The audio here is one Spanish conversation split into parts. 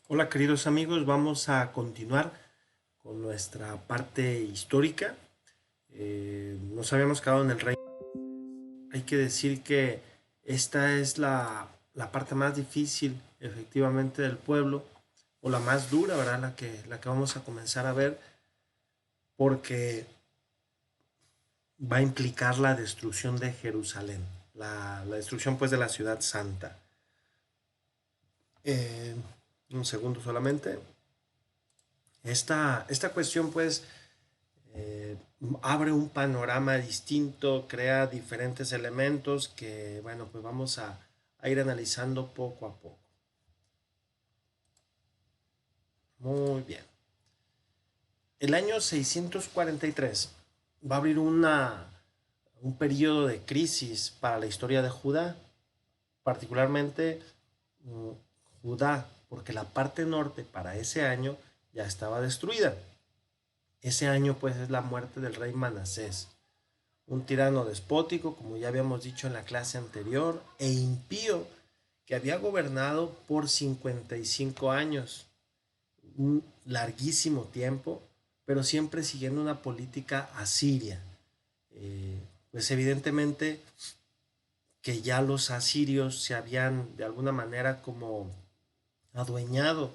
Hola queridos amigos, vamos a continuar con nuestra parte histórica. Nos habíamos quedado en el reino. Hay que decir que esta es la parte más difícil efectivamente del pueblo, o la más dura, ¿verdad? La que vamos a comenzar a ver, porque va a implicar la destrucción de Jerusalén, la destrucción pues de la ciudad santa. Eh, un segundo solamente. Esta cuestión pues eh, abre un panorama distinto, crea diferentes elementos que, bueno, pues vamos a ir analizando poco a poco. Muy bien. El año 643 va a abrir un periodo de crisis para la historia de Judá, particularmente mm, Judá, porque la parte norte para ese año ya estaba destruida. Ese año pues es la muerte del rey Manasés, un tirano despótico, como ya habíamos dicho en la clase anterior, e impío, que había gobernado por 55 años, un larguísimo tiempo, pero siempre siguiendo una política asiria. Pues evidentemente que ya los asirios se habían de alguna manera como adueñado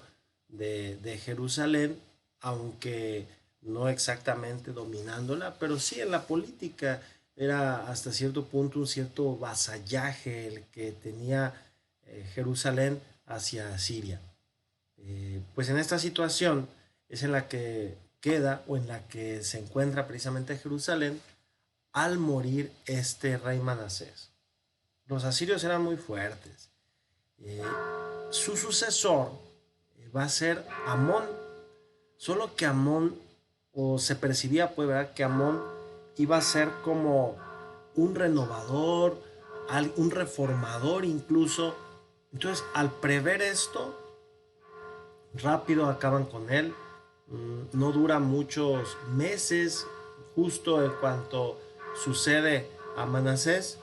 de Jerusalén, aunque no exactamente dominándola, pero sí en la política era hasta cierto punto un cierto vasallaje el que tenía Jerusalén hacia Siria. Pues en esta situación es en la que queda o en la que se encuentra precisamente Jerusalén al morir este rey Manasés. Los asirios eran muy fuertes. Eh, Su sucesor va a ser Amón, solo que Amón, o se percibía pues, ¿verdad? Que Amón iba a ser como un renovador, un reformador incluso. Entonces, al prever esto, rápido acaban con él. No dura muchos meses, justo en cuanto sucede a Manasés,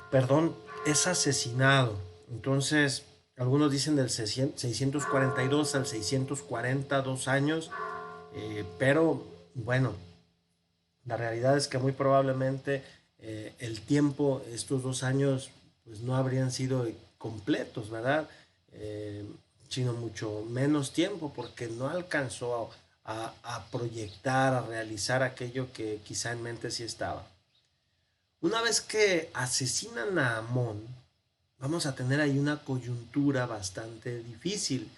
perdón, es asesinado. Entonces, algunos dicen del 642 al 640, 2 años, pero bueno, la realidad es que muy probablemente el tiempo, estos 2 años, pues no habrían sido completos, ¿verdad? Eh, Sino mucho menos tiempo, porque no alcanzó a proyectar, a realizar aquello que quizá en mente sí estaba. Una vez que asesinan a Amón, vamos a tener ahí una coyuntura bastante difícil,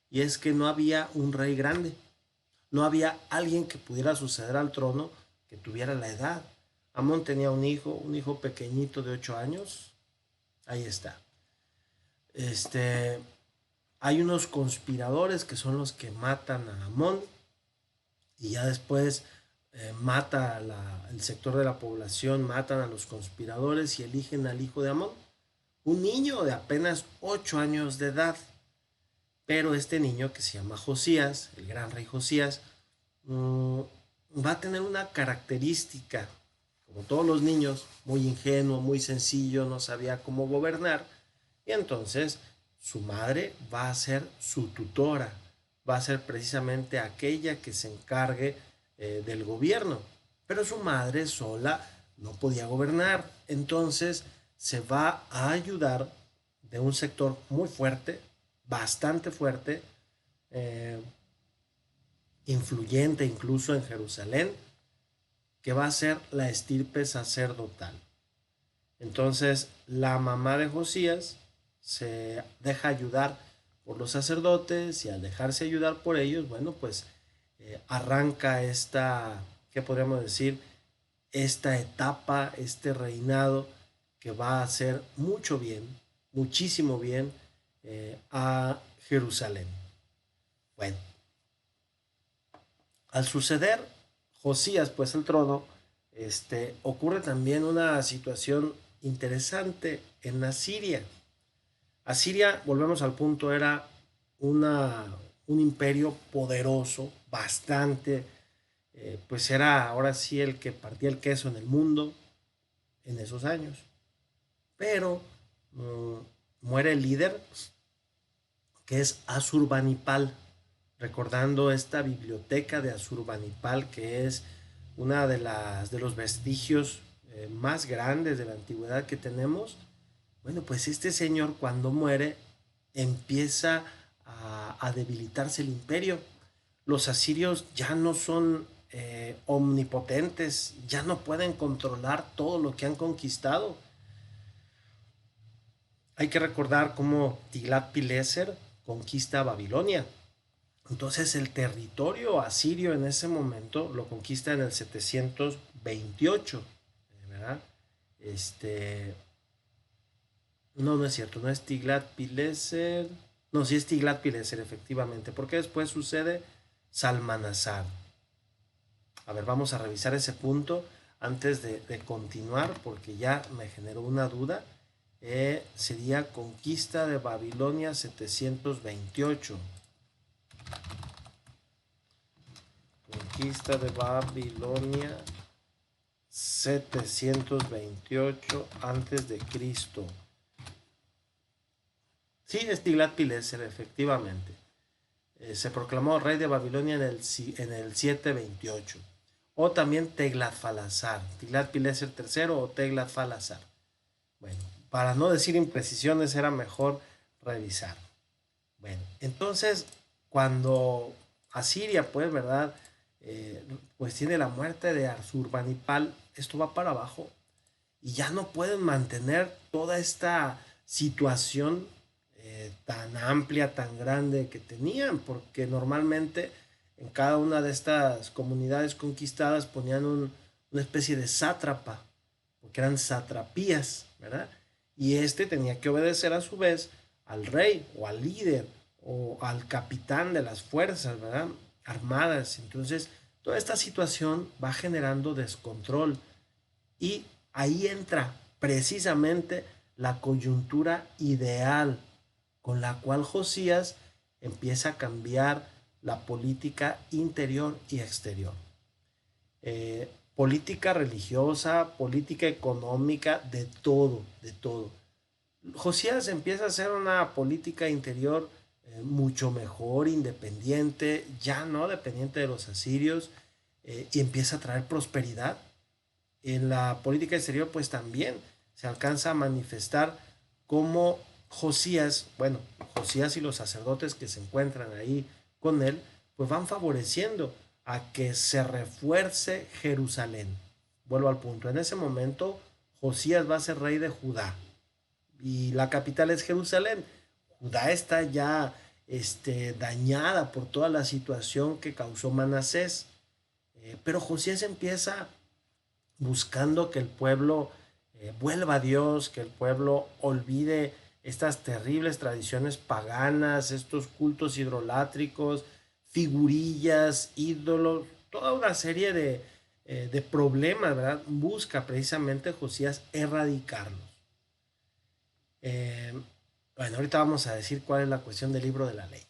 y es que no había un rey grande, no había alguien que pudiera suceder al trono que tuviera la edad. Amón tenía un hijo pequeñito de 8 años, ahí está. Este, Hay unos conspiradores que son los que matan a Amón, y ya después mata el sector de la población, matan a los conspiradores y eligen al hijo de Amón, un niño de apenas 8 años de edad. Pero este niño que se llama Josías, el gran rey Josías, mmm, va a tener una característica, como todos los niños, muy ingenuo, muy sencillo, no sabía cómo gobernar, y entonces su madre va a ser su tutora, va a ser precisamente aquella que se encargue del gobierno, pero su madre sola no podía gobernar, entonces se va a ayudar de un sector muy fuerte, bastante fuerte, eh, influyente incluso en Jerusalén, que va a ser la estirpe sacerdotal. Entonces la mamá de Josías se deja ayudar por los sacerdotes, y al dejarse ayudar por ellos, bueno, pues arranca esta, ¿qué podríamos decir? Esta etapa, este reinado que va a hacer mucho bien, muchísimo bien a Jerusalén. Bueno, al suceder Josías pues el trono, ocurre también una situación interesante en Asiria. Asiria, volvemos al punto, era una, un imperio poderoso, bastante, pues era ahora sí el que partía el queso en el mundo en esos años. Pero muere el líder, que es Asurbanipal, recordando esta biblioteca de Asurbanipal, que es una de los vestigios más grandes de la antigüedad que tenemos. Bueno, pues este señor cuando muere empieza a debilitarse el imperio. Los asirios ya no son omnipotentes, ya no pueden controlar todo lo que han conquistado. Hay que recordar cómo Tiglat-Pileser conquista Babilonia. Entonces el territorio asirio en ese momento lo conquista en el 728, ¿verdad? No es cierto, no es Tiglat-Pileser. No, sí es Tiglat-Pileser, efectivamente, porque después sucede Salmanasar. A ver, vamos a revisar ese punto antes de continuar, porque ya me generó una duda. Sería conquista de Babilonia 728. Conquista de Babilonia 728 antes de Cristo. Sí, es Tiglat-Pileser, efectivamente. Se proclamó rey de Babilonia en el 728. O también Teglat-Falasar, Tiglat-Pileser III o Teglat-Falasar. Bueno, para no decir imprecisiones era mejor revisar. Bueno, entonces cuando Asiria, pues, ¿verdad? Pues tiene la muerte de Asurbanipal, esto va para abajo y ya no pueden mantener toda esta situación tan amplia, tan grande que tenían, porque normalmente en cada una de estas comunidades conquistadas ponían una especie de sátrapa, porque eran satrapías, ¿verdad? Y este tenía que obedecer a su vez al rey o al líder o al capitán de las fuerzas, ¿verdad? Armadas. Entonces, toda esta situación va generando descontrol y ahí entra precisamente la coyuntura ideal con la cual Josías empieza a cambiar la política interior y exterior. Política religiosa, política económica, de todo, de todo. Josías empieza a hacer una política interior mucho mejor, independiente, ya no dependiente de los asirios, y empieza a traer prosperidad. En la política exterior pues también se alcanza a manifestar cómo Josías, bueno, Josías y los sacerdotes que se encuentran ahí con él, pues van favoreciendo a que se refuerce Jerusalén. Vuelvo al punto, en ese momento Josías va a ser rey de Judá y la capital es Jerusalén. Judá está ya dañada por toda la situación que causó Manasés, pero Josías empieza buscando que el pueblo vuelva a Dios, que el pueblo olvide estas terribles tradiciones paganas, estos cultos hidrolátricos, figurillas, ídolos, toda una serie de problemas, ¿verdad? Busca precisamente Josías erradicarlos. Bueno, ahorita vamos a decir cuál es la cuestión del libro de la ley.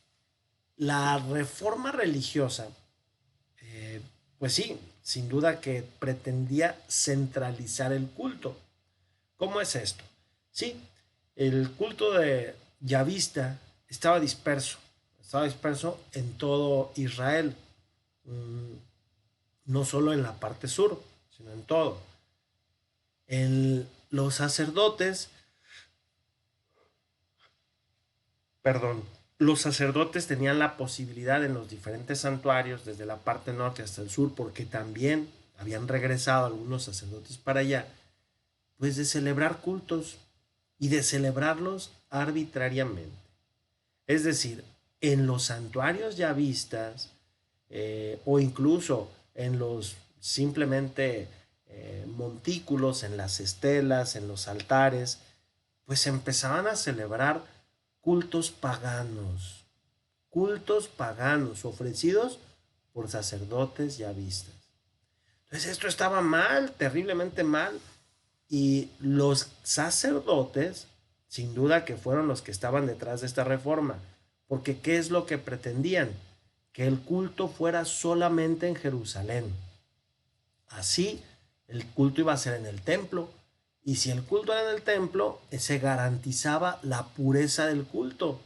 La reforma religiosa, pues sí, sin duda que pretendía centralizar el culto. ¿Cómo es esto? Sí, el culto de Yahvista estaba disperso en todo Israel, no solo en la parte sur, sino en todo. Los sacerdotes, los sacerdotes tenían la posibilidad en los diferentes santuarios, desde la parte norte hasta el sur, porque también habían regresado algunos sacerdotes para allá, pues de celebrar cultos y de celebrarlos arbitrariamente. Es decir, en los santuarios yahvistas o incluso en los simplemente montículos, en las estelas, en los altares, pues empezaban a celebrar cultos paganos ofrecidos por sacerdotes yahvistas. Entonces esto estaba mal, terriblemente mal, y los sacerdotes, sin duda que fueron los que estaban detrás de esta reforma, porque ¿qué es lo que pretendían? Que el culto fuera solamente en Jerusalén. Así, el culto iba a ser en el templo Y si el culto era en el templo, se garantizaba la pureza del culto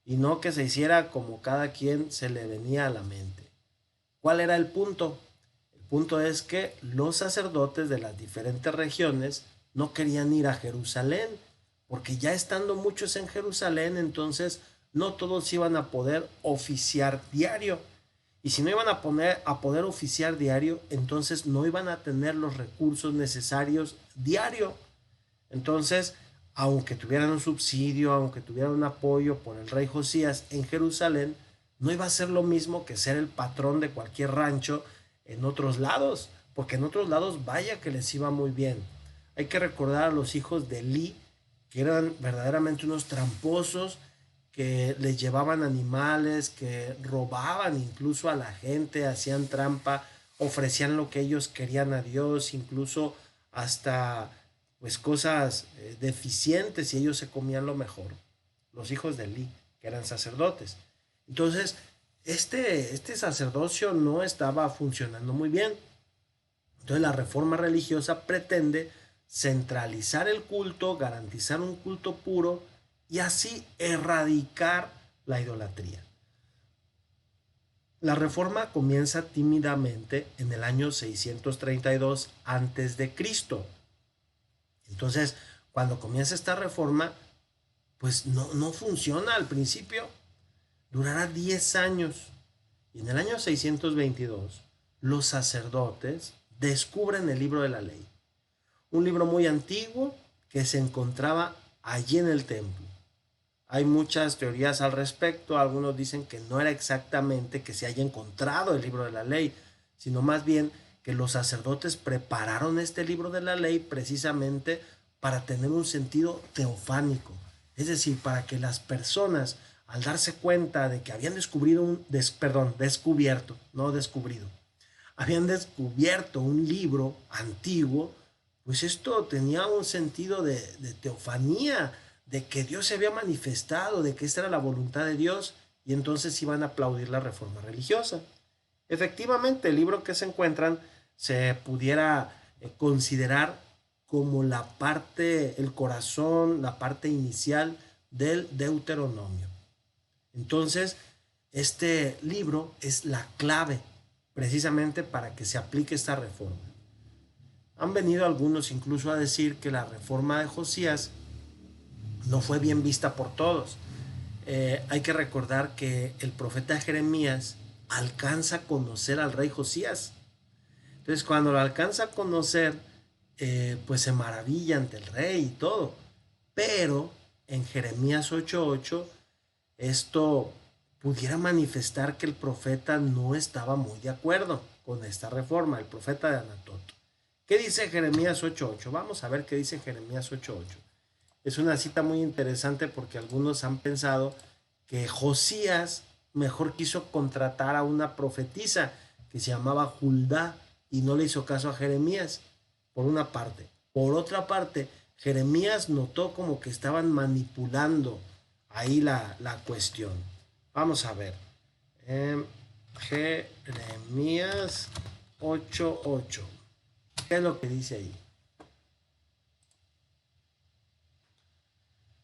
y no que se hiciera como cada quien se le venía a la mente. ¿Cuál era el punto? El punto es que los sacerdotes de las diferentes regiones no querían ir a Jerusalén, porque ya estando muchos en Jerusalén, entonces no todos iban a poder oficiar diario. Y si no iban a poder oficiar diario, entonces no iban a tener los recursos necesarios diario. Entonces, aunque tuvieran un subsidio, aunque tuvieran un apoyo por el rey Josías en Jerusalén, no iba a ser lo mismo que ser el patrón de cualquier rancho en otros lados, porque en otros lados vaya que les iba muy bien. Hay que recordar a los hijos de Elí, que eran verdaderamente unos tramposos, que les llevaban animales, que robaban incluso a la gente, hacían trampa, ofrecían lo que ellos querían a Dios, incluso hasta pues cosas deficientes y ellos se comían lo mejor. Los hijos de Elí, que eran sacerdotes. Entonces, este sacerdocio no estaba funcionando muy bien. Entonces, la reforma religiosa pretende centralizar el culto, garantizar un culto puro y así erradicar la idolatría. La reforma comienza tímidamente en el año 632 a.C. Entonces, cuando comienza esta reforma, pues no funciona al principio. Durará 10 años. Y en el año 622, los sacerdotes descubren el libro de la ley. Un libro muy antiguo que se encontraba allí en el templo. Hay muchas teorías al respecto. Algunos dicen que no era exactamente que se haya encontrado el libro de la ley, sino más bien que los sacerdotes prepararon este libro de la ley precisamente para tener un sentido teofánico. Es decir, para que las personas, al darse cuenta de que habían habían descubierto un libro antiguo, pues esto tenía un sentido de teofanía, de que Dios se había manifestado, de que esta era la voluntad de Dios, y entonces iban a aplaudir la reforma religiosa. Efectivamente, el libro que se encuentran se pudiera considerar como la parte, el corazón, la parte inicial del Deuteronomio. Entonces, este libro es la clave precisamente para que se aplique esta reforma. Han venido algunos incluso a decir que la reforma de Josías no fue bien vista por todos. Hay que recordar que el profeta Jeremías alcanza a conocer al rey Josías. Entonces, cuando lo alcanza a conocer, pues se maravilla ante el rey y todo. Pero en Jeremías 8:8, esto pudiera manifestar que el profeta no estaba muy de acuerdo con esta reforma, el profeta de Anatot. ¿Qué dice Jeremías 8:8? Vamos a ver qué dice Jeremías 8:8. Es una cita muy interesante porque algunos han pensado que Josías mejor quiso contratar a una profetisa que se llamaba Juldá y no le hizo caso a Jeremías, por una parte. Por otra parte, Jeremías notó como que estaban manipulando ahí la cuestión. Vamos a ver. Jeremías 8:8. ¿Qué es lo que dice ahí?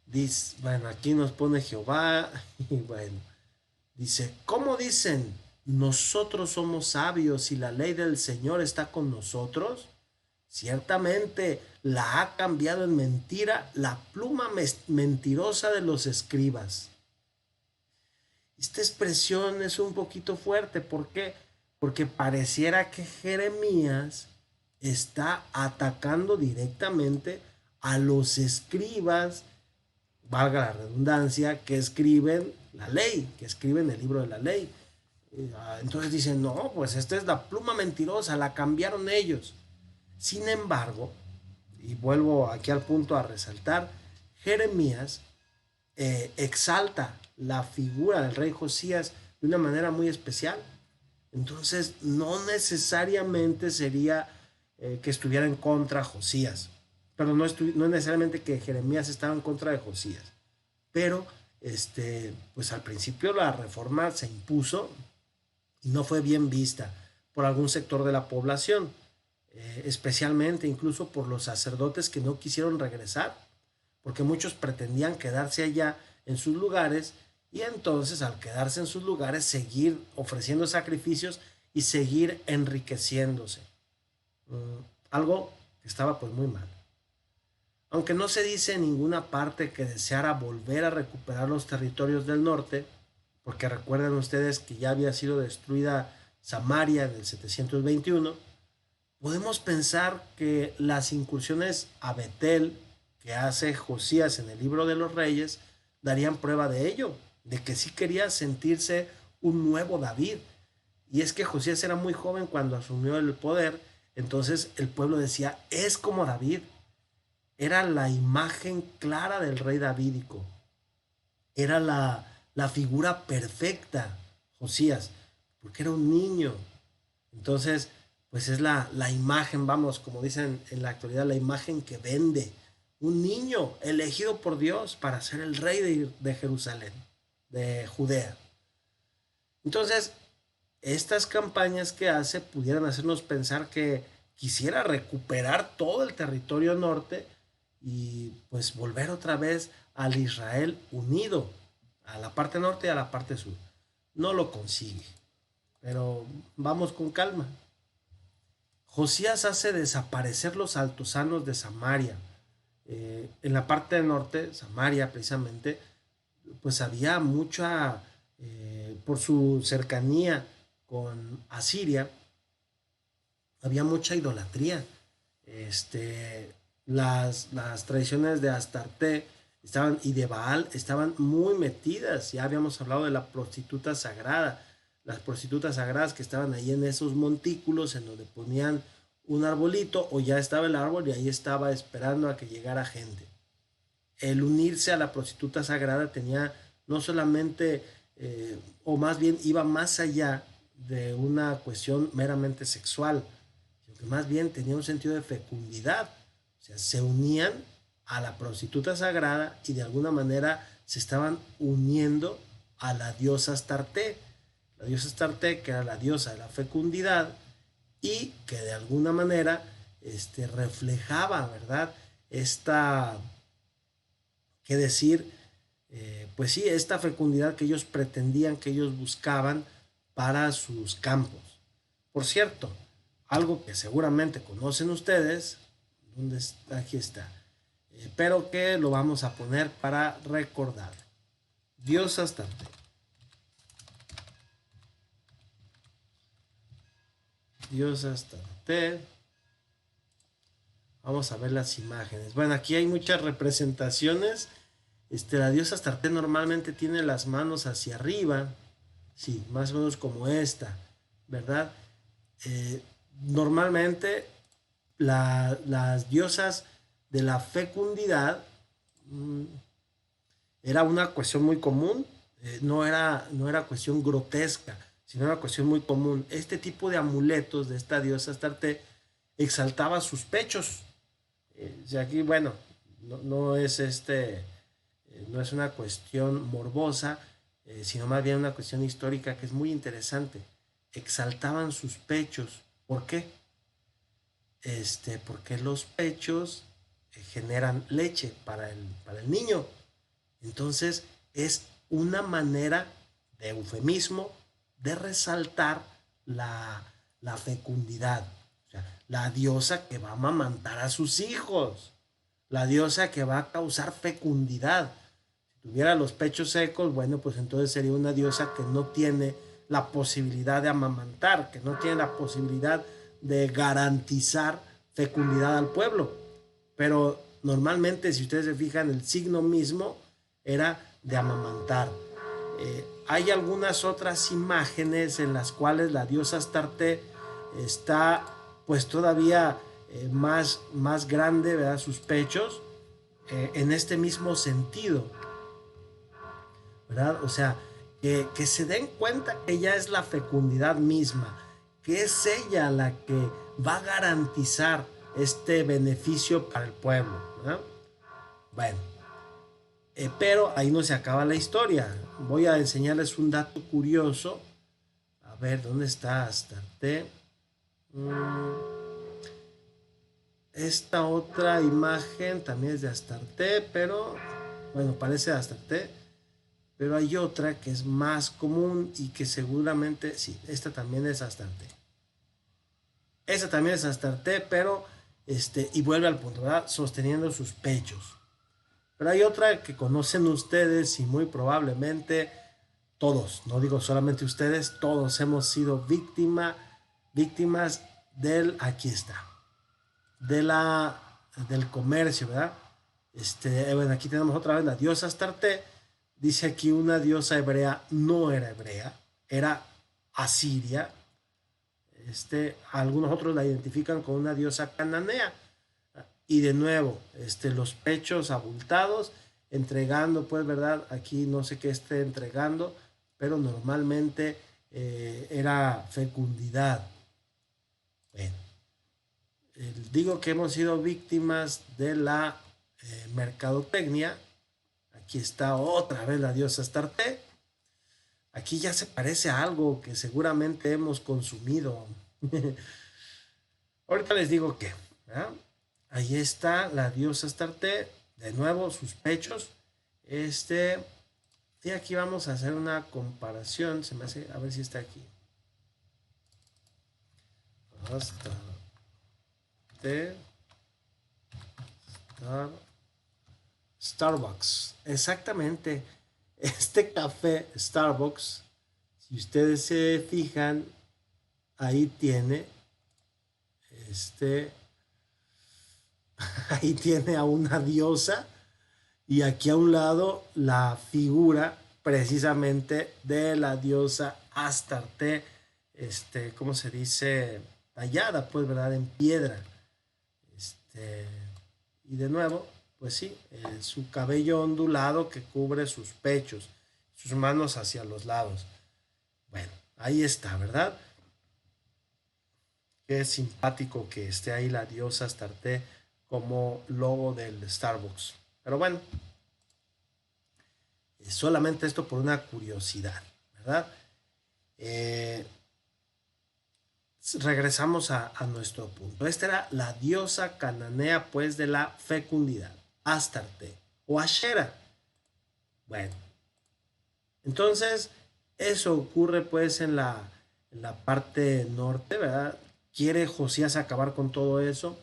Dice, bueno, aquí nos pone Jehová y bueno, dice, ¿cómo dicen? Nosotros somos sabios y la ley del Señor está con nosotros. Ciertamente la ha cambiado en mentira la pluma mentirosa de los escribas. Esta expresión es un poquito fuerte. ¿Por qué? Porque pareciera que Jeremías está atacando directamente a los escribas, valga la redundancia, que escriben la ley, que escriben el libro de la ley. Entonces dicen, no, pues esta es la pluma mentirosa, la cambiaron ellos. Sin embargo, y vuelvo aquí al punto a resaltar, Jeremías exalta la figura del rey Josías de una manera muy especial. Entonces, no necesariamente sería que estuviera en contra de Josías. Pero no es necesariamente que Jeremías estaba en contra de Josías. Pero, pues al principio la reforma se impuso y no fue bien vista por algún sector de la población. especialmente incluso por los sacerdotes que no quisieron regresar, porque muchos pretendían quedarse allá en sus lugares y entonces al quedarse en sus lugares seguir ofreciendo sacrificios y seguir enriqueciéndose. Algo que estaba pues muy mal. Aunque no se dice en ninguna parte que deseara volver a recuperar los territorios del norte, porque recuerden ustedes que ya había sido destruida Samaria en el 721, podemos pensar que las incursiones a Betel que hace Josías en el libro de los Reyes darían prueba de ello, de que sí quería sentirse un nuevo David. Y es que Josías era muy joven cuando asumió el poder, entonces el pueblo decía, es como David. Era la imagen clara del rey davídico. Era la figura perfecta, Josías, porque era un niño. Entonces, pues es la imagen, vamos, como dicen en la actualidad, la imagen que vende. Un niño elegido por Dios para ser el rey de Jerusalén, de Judea. Entonces, estas campañas que hace pudieran hacernos pensar que quisiera recuperar todo el territorio norte y pues volver otra vez al Israel unido, a la parte norte y a la parte sur. No lo consigue, pero vamos con calma. Josías hace desaparecer los altosanos de Samaria. En la parte norte, Samaria precisamente, pues había mucha, por su cercanía con Asiria, había mucha idolatría. Las tradiciones de Astarte estaban, y de Baal estaban muy metidas. Ya habíamos hablado de la prostituta sagrada, las prostitutas sagradas que estaban ahí en esos montículos en donde ponían un arbolito o ya estaba el árbol y ahí estaba esperando a que llegara gente. El unirse a la prostituta sagrada tenía no solamente, o más bien iba más allá de una cuestión meramente sexual, sino que más bien tenía un sentido de fecundidad. O sea, se unían a la prostituta sagrada y de alguna manera se estaban uniendo a la diosa Astarte. La diosa Astarte, que era la diosa de la fecundidad y que de alguna manera reflejaba, ¿verdad? Esta, qué decir, pues sí, esta fecundidad que ellos pretendían, que ellos buscaban para sus campos. Por cierto, algo que seguramente conocen ustedes, ¿dónde está? Aquí está, pero que lo vamos a poner para recordar. Dios Astarte. Dios Astarte. Vamos a ver las imágenes. Bueno, aquí hay muchas representaciones. La diosa Astarte normalmente tiene las manos hacia arriba. Sí, más o menos como esta, ¿verdad? Normalmente las diosas de la fecundidad era una cuestión muy común, no era cuestión grotesca, sino una cuestión muy común. Este tipo de amuletos de esta diosa Astarte exaltaba sus pechos. Aquí, bueno, no es no es una cuestión morbosa, sino más bien una cuestión histórica que es muy interesante. Exaltaban sus pechos. ¿Por qué? Porque los pechos generan leche para el niño. Entonces es una manera de eufemismo de resaltar la fecundidad. O sea, la diosa que va a amamantar a sus hijos. La diosa que va a causar fecundidad. Si tuviera los pechos secos, bueno, pues entonces sería una diosa que no tiene la posibilidad de amamantar, que no tiene la posibilidad de garantizar fecundidad al pueblo. Pero normalmente, si ustedes se fijan, el signo mismo era de amamantar. Hay algunas otras imágenes en las cuales la diosa Astarte está pues todavía más grande, ¿verdad? Sus pechos, en este mismo sentido, ¿verdad? O sea, que se den cuenta que ella es la fecundidad misma, que es ella la que va a garantizar este beneficio para el pueblo, ¿verdad? Bueno, pero ahí no se acaba la historia. Voy a enseñarles un dato curioso. A ver, ¿dónde está Astarte? Esta otra imagen también es de Astarte, pero bueno, parece de Astarte, pero hay otra que es más común y que seguramente, sí, esta también es Astarte. Esta también es Astarte, pero y vuelve al punto, ¿verdad? Sosteniendo sus pechos. Pero hay otra que conocen ustedes y muy probablemente todos, no digo solamente ustedes, todos hemos sido víctimas del, aquí está, de del comercio, ¿verdad? Bueno, aquí tenemos otra vez la diosa Astarte. Dice aquí una diosa hebrea, no era hebrea, era asiria. Algunos otros la identifican con una diosa cananea. Y de nuevo, los pechos abultados, entregando, pues, ¿verdad? Aquí no sé qué esté entregando, pero normalmente era fecundidad. Bueno, digo que hemos sido víctimas de la mercadotecnia. Aquí está otra vez la diosa Astarte. Aquí ya se parece a algo que seguramente hemos consumido. Ahorita les digo que, ¿verdad? Ahí está la diosa Astarte. De nuevo, sus pechos. Y aquí vamos a hacer una comparación. Se me hace, a ver si está aquí. Astarte. Starbucks. Exactamente. Este café Starbucks, si ustedes se fijan, ahí tiene este ahí tiene a una diosa y aquí a un lado la figura precisamente de la diosa Astarte, ¿cómo se dice? Tallada, pues, ¿verdad? En piedra. Este, y de nuevo, pues sí, su cabello ondulado que cubre sus pechos, sus manos hacia los lados. Bueno, ahí está, ¿verdad? Qué simpático que esté ahí la diosa Astarte como logo del Starbucks. Pero bueno, solamente esto por una curiosidad, ¿verdad? Eh, Regresamos a nuestro punto. Esta era la diosa cananea, pues, de la fecundidad, Astarte o Ashera. Bueno, entonces eso ocurre, pues, en la parte norte, ¿verdad? Quiere Josías acabar con todo eso.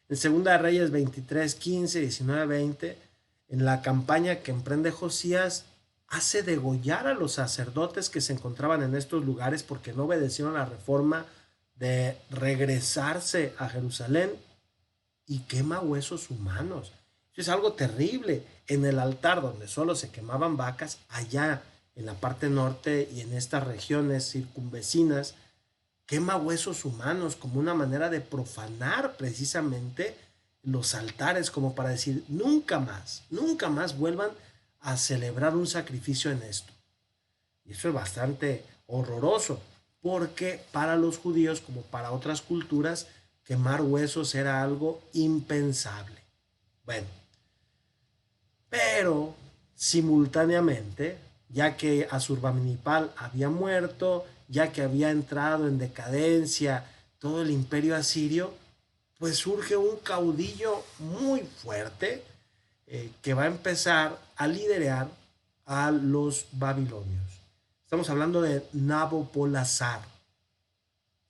En Segunda de Reyes 23, 15, 19, 20, en la campaña que emprende Josías, hace degollar a los sacerdotes que se encontraban en estos lugares porque no obedecieron la reforma de regresarse a Jerusalén y quema huesos humanos. Eso es algo terrible. En el altar donde solo se quemaban vacas, allá en la parte norte y en estas regiones circunvecinas, quema huesos humanos como una manera de profanar precisamente los altares, como para decir, nunca más vuelvan a celebrar un sacrificio en esto. Y eso es bastante horroroso, porque para los judíos, como para otras culturas, quemar huesos era algo impensable. Bueno, pero simultáneamente, ya que Asurbanipal había muerto, ya que había entrado en decadencia todo el imperio asirio, pues surge un caudillo muy fuerte que va a empezar a liderar a los babilonios. Estamos hablando de Nabopolassar.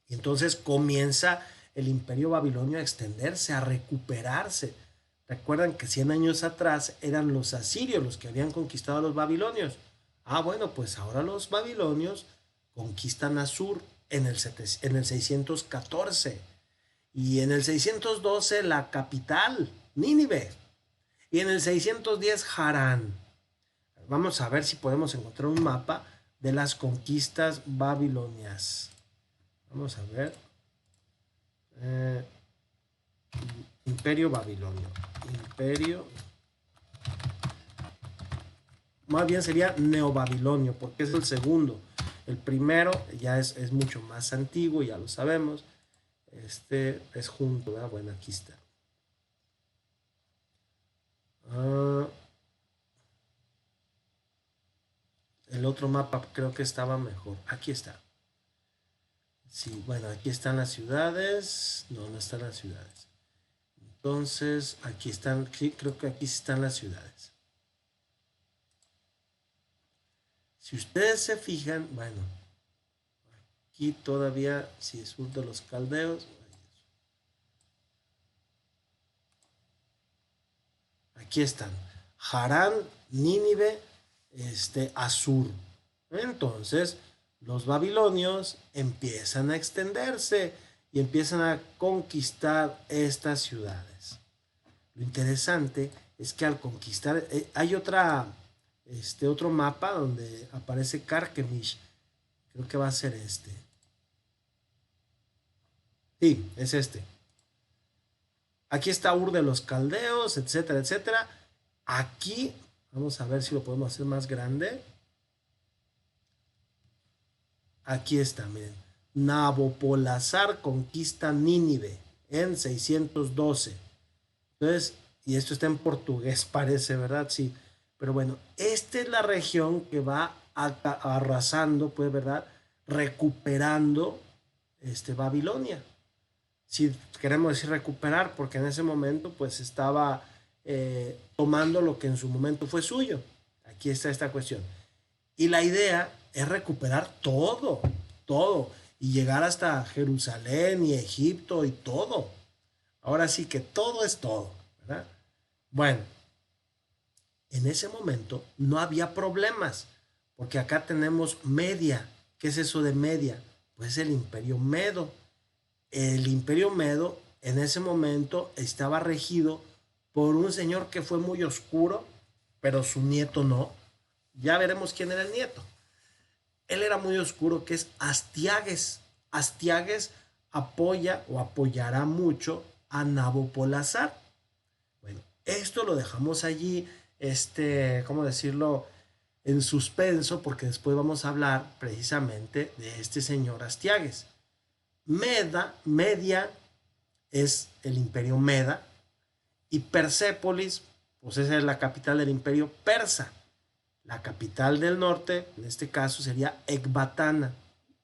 Y entonces comienza el imperio babilonio a extenderse, a recuperarse. Recuerdan que 100 años atrás eran los asirios los que habían conquistado a los babilonios. Ah, bueno, pues ahora los babilonios conquistan Asur en el 614 y en el 612 la capital, Nínive, y en el 610 Harán. Vamos a ver si podemos encontrar un mapa de las conquistas babilonias. Vamos a ver. Eh, Imperio Babilonio. Imperio. Más bien sería Neobabilonio, porque es el segundo. El primero ya es mucho más antiguo, ya lo sabemos. Es junto, ¿verdad? Bueno, aquí está. El otro mapa creo que estaba mejor. Aquí está. Sí, bueno, aquí están las ciudades. No, no están las ciudades. Entonces, aquí están, sí, creo que aquí están las ciudades. Si ustedes se fijan, bueno, aquí todavía, si es sur de los caldeos, aquí están. Harán, Nínive, Asur. Entonces, los babilonios empiezan a extenderse y empiezan a conquistar estas ciudades. Lo interesante es que al conquistar, hay otro mapa donde aparece Carchemish. Creo que va a ser este. Sí, es este. Aquí está Ur de los Caldeos, etcétera, etcétera. Aquí, vamos a ver si lo podemos hacer más grande. Aquí está, miren. Nabopolassar conquista Nínive en 612. Entonces, y esto está en portugués, parece, ¿verdad? Sí. Pero bueno, esta es la región que va arrasando, pues, ¿verdad? Recuperando Babilonia. Si queremos decir recuperar, porque en ese momento, pues, estaba tomando lo que en su momento fue suyo. Aquí está esta cuestión. Y la idea es recuperar todo, todo, y llegar hasta Jerusalén y Egipto y todo. Ahora sí que todo es todo, ¿verdad? Bueno, en ese momento no había problemas, porque acá tenemos Media. ¿Qué es eso de Media? Pues el Imperio Medo. El Imperio Medo en ese momento estaba regido por un señor que fue muy oscuro, pero su nieto no. Ya veremos quién era el nieto. Él era muy oscuro, que es Astiages. Astiages apoya o apoyará mucho a Nabopolassar. Bueno, esto lo dejamos allí, ¿cómo decirlo? En suspenso, porque después vamos a hablar precisamente de este señor Astiages. Media es el imperio Meda, y Persépolis, pues esa es la capital del imperio persa. La capital del norte, en este caso, sería Ecbatana.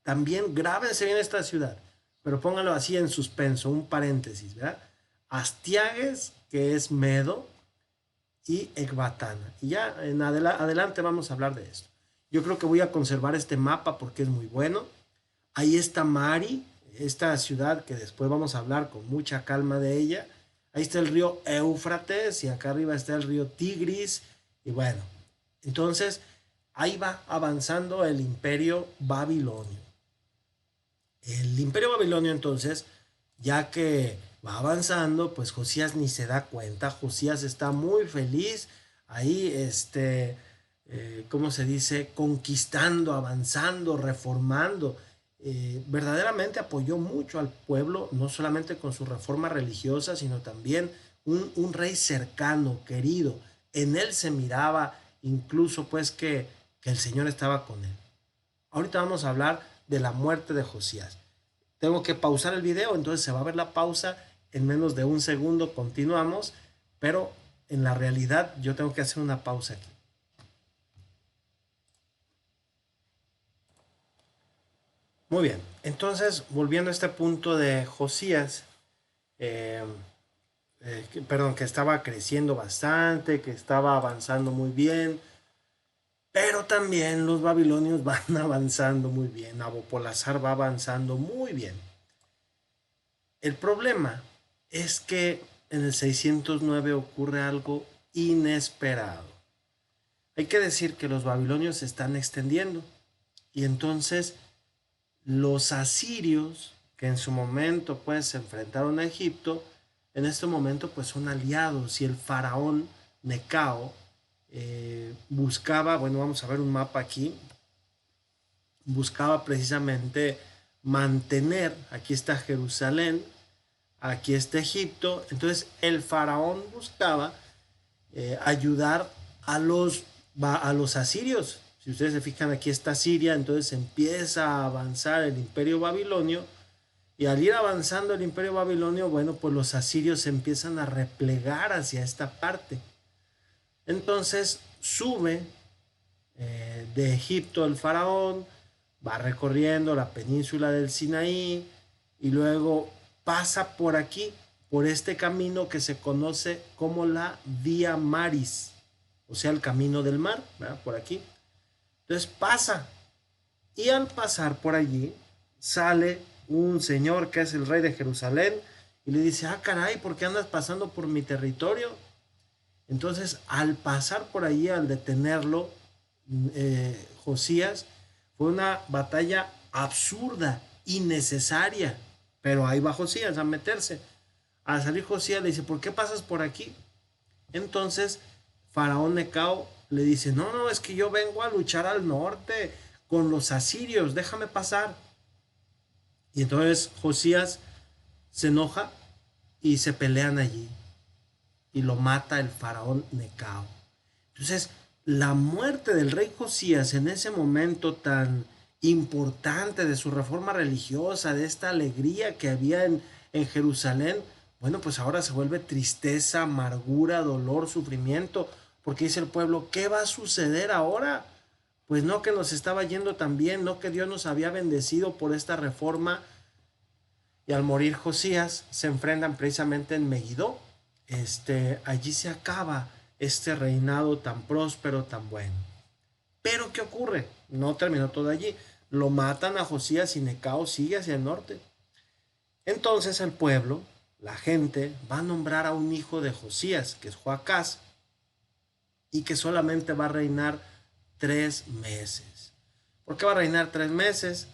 También grábense bien esta ciudad, pero pónganlo así en suspenso, un paréntesis, ¿verdad? Astiages, que es Medo, y Ecbatana. Y ya en adelante vamos a hablar de esto. Yo creo que voy a conservar este mapa porque es muy bueno. Ahí está Mari, esta ciudad que después vamos a hablar con mucha calma de ella. Ahí está el río Éufrates y acá arriba está el río Tigris. Y bueno, entonces ahí va avanzando el imperio babilonio. El imperio babilonio entonces, ya que va avanzando, pues Josías ni se da cuenta. Josías está muy feliz ahí, ¿cómo se dice? Conquistando, avanzando, reformando. Verdaderamente apoyó mucho al pueblo, no solamente con su reforma religiosa, sino también un rey cercano, querido. En él se miraba incluso pues que el Señor estaba con él. Ahorita vamos a hablar de la muerte de Josías. Tengo que pausar el video, entonces se va a ver la pausa en menos de un segundo, continuamos, pero en la realidad yo tengo que hacer una pausa aquí. Muy bien, entonces volviendo a este punto de Josías, eh, perdón, que estaba creciendo bastante, que estaba avanzando muy bien, pero también los babilonios van avanzando muy bien, Nabopolassar va avanzando muy bien. El problema es que en el 609 ocurre algo inesperado. Hay que decir que los babilonios se están extendiendo y entonces los asirios, que en su momento pues se enfrentaron a Egipto, en este momento pues son aliados y el faraón Necao buscaba, bueno, vamos a ver un mapa aquí, buscaba precisamente mantener, aquí está Jerusalén, aquí está Egipto, entonces el faraón buscaba ayudar a los asirios. Si ustedes se fijan, aquí está Siria, entonces empieza a avanzar el imperio babilonio, y al ir avanzando el imperio babilonio, bueno, pues los asirios se empiezan a replegar hacia esta parte. Entonces sube de Egipto el faraón, va recorriendo la península del Sinaí y luego pasa por aquí, por este camino que se conoce como la Vía Maris, o sea, el camino del mar, ¿verdad? Por aquí. Entonces pasa, y al pasar por allí sale un señor que es el rey de Jerusalén y le dice, ah, caray, ¿por qué andas pasando por mi territorio? Entonces, al pasar por allí, al detenerlo, Josías, fue una batalla absurda, innecesaria, pero ahí va Josías a meterse. Al salir Josías le dice, ¿por qué pasas por aquí? Entonces, Faraón Necao le dice, no, no, es que yo vengo a luchar al norte con los asirios, déjame pasar. Y entonces Josías se enoja y se pelean allí y lo mata el faraón Necao. Entonces, la muerte del rey Josías en ese momento tan importante de su reforma religiosa, de esta alegría que había en Jerusalén, bueno, pues ahora se vuelve tristeza, amargura, dolor, sufrimiento, porque dice el pueblo, ¿qué va a suceder ahora? Pues no que nos estaba yendo tan bien, no que Dios nos había bendecido por esta reforma. Y al morir Josías se enfrentan precisamente en Megiddo. Allí se acaba este reinado tan próspero, tan bueno. Pero ¿qué ocurre? No terminó todo allí. Lo matan a Josías y Necao sigue hacia el norte. Entonces el pueblo, la gente, va a nombrar a un hijo de Josías, que es Joacás, y que solamente va a reinar 3 meses. ¿Por qué va a reinar 3 meses?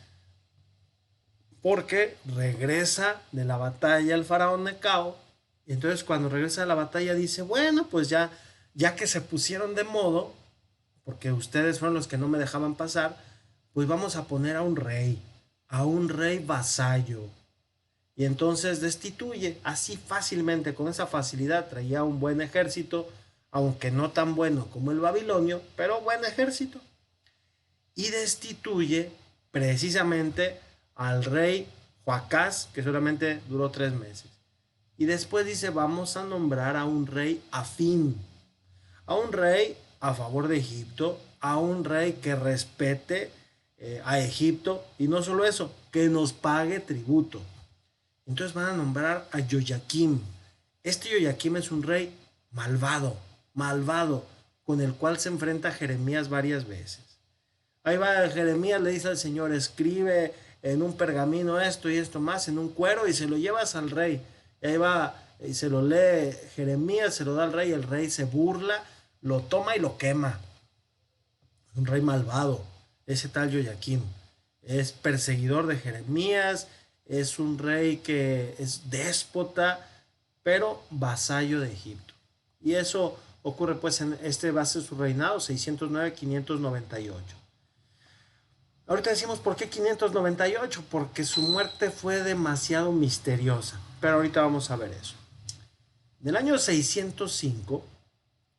Porque regresa de la batalla el faraón Necao, y entonces cuando regresa de la batalla dice, bueno, pues ya que se pusieron de modo, porque ustedes fueron los que no me dejaban pasar, pues vamos a poner a un rey vasallo. Y entonces destituye así fácilmente, con esa facilidad, traía un buen ejército, aunque no tan bueno como el babilonio, pero buen ejército. Y destituye precisamente al rey Joacás, que solamente duró 3 meses. Y después dice, vamos a nombrar a un rey afín, a un rey a favor de Egipto, a un rey que respete a Egipto, y no solo eso, que nos pague tributo. Entonces van a nombrar a Joyaquim. Este Joyaquim es un rey malvado, malvado, con el cual se enfrenta Jeremías varias veces. Ahí va Jeremías, le dice al Señor, escribe en un pergamino esto y esto más, en un cuero, y se lo llevas al rey. Y ahí va, y se lo lee Jeremías, se lo da al rey, el rey se burla, lo toma y lo quema. Un rey malvado, ese tal Joyaquim. Es perseguidor de Jeremías, es un rey que es déspota, pero vasallo de Egipto. Y eso ocurre pues en este va a ser su reinado, 609-598. Ahorita decimos por qué 598, porque su muerte fue demasiado misteriosa, pero ahorita vamos a ver eso. Del año 605,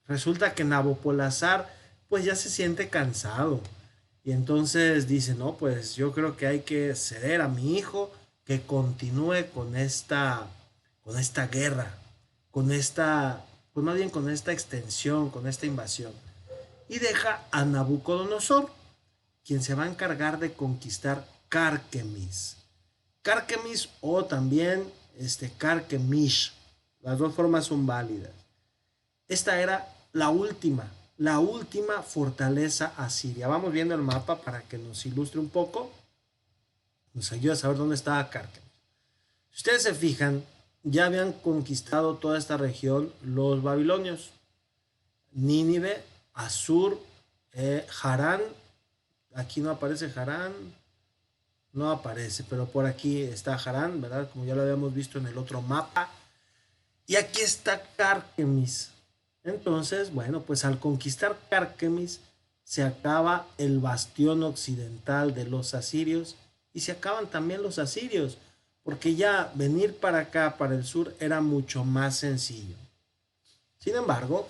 resulta que Nabopolassar pues ya se siente cansado y entonces dice, no, pues yo creo que hay que ceder a mi hijo que continúe con esta guerra, pues más bien con esta extensión, con esta invasión. Y deja a Nabucodonosor, quien se va a encargar de conquistar Carquemis. Carquemis o también Carquemish. Las dos formas son válidas. Esta era la última fortaleza asiria. Vamos viendo el mapa para que nos ilustre un poco. Nos ayuda a saber dónde estaba Carquemis. Si ustedes se fijan, ya habían conquistado toda esta región los babilonios. Nínive, Asur, Harán. Aquí no aparece Harán, no aparece, pero por aquí está Harán, ¿verdad? Como ya lo habíamos visto en el otro mapa. Y aquí está Carquemis. Entonces, bueno, pues al conquistar Carquemis se acaba el bastión occidental de los asirios y se acaban también los asirios, porque ya venir para acá, para el sur, era mucho más sencillo. Sin embargo,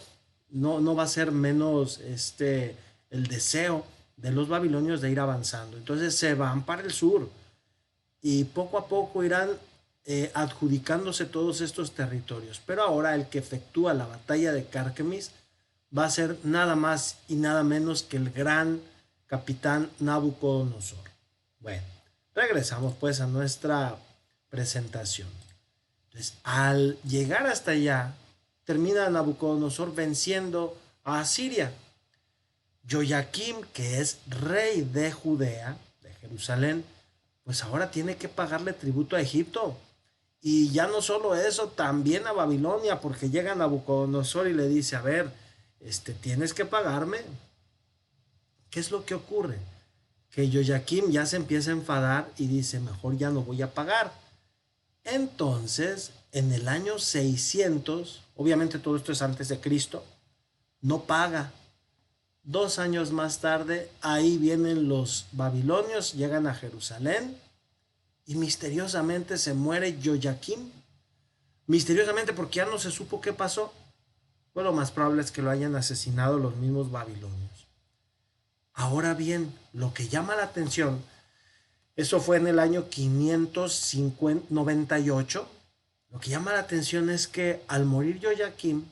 no va a ser menos el deseo de los babilonios de ir avanzando. Entonces se van para el sur y poco a poco irán adjudicándose todos estos territorios. Pero ahora el que efectúa la batalla de Carquemis va a ser nada más y nada menos que el gran capitán Nabucodonosor. Bueno, regresamos pues a nuestra presentación. Entonces, al llegar hasta allá, termina Nabucodonosor venciendo a Asiria. Joaquim, que es rey de Judea, de Jerusalén, pues ahora tiene que pagarle tributo a Egipto. Y ya no solo eso, también a Babilonia, porque llega Nabucodonosor y le dice, a ver, tienes que pagarme. ¿Qué es lo que ocurre? Que Joaquim ya se empieza a enfadar y dice, mejor ya no voy a pagar. Entonces, en el año 600, obviamente todo esto es antes de Cristo, no paga. 2 años más tarde, ahí vienen los babilonios, llegan a Jerusalén y misteriosamente se muere Joaquim. Misteriosamente porque ya no se supo qué pasó. Bueno, lo más probable es que lo hayan asesinado los mismos babilonios. Ahora bien, lo que llama la atención, eso fue en el año 598. Lo que llama la atención es que al morir Joaquim,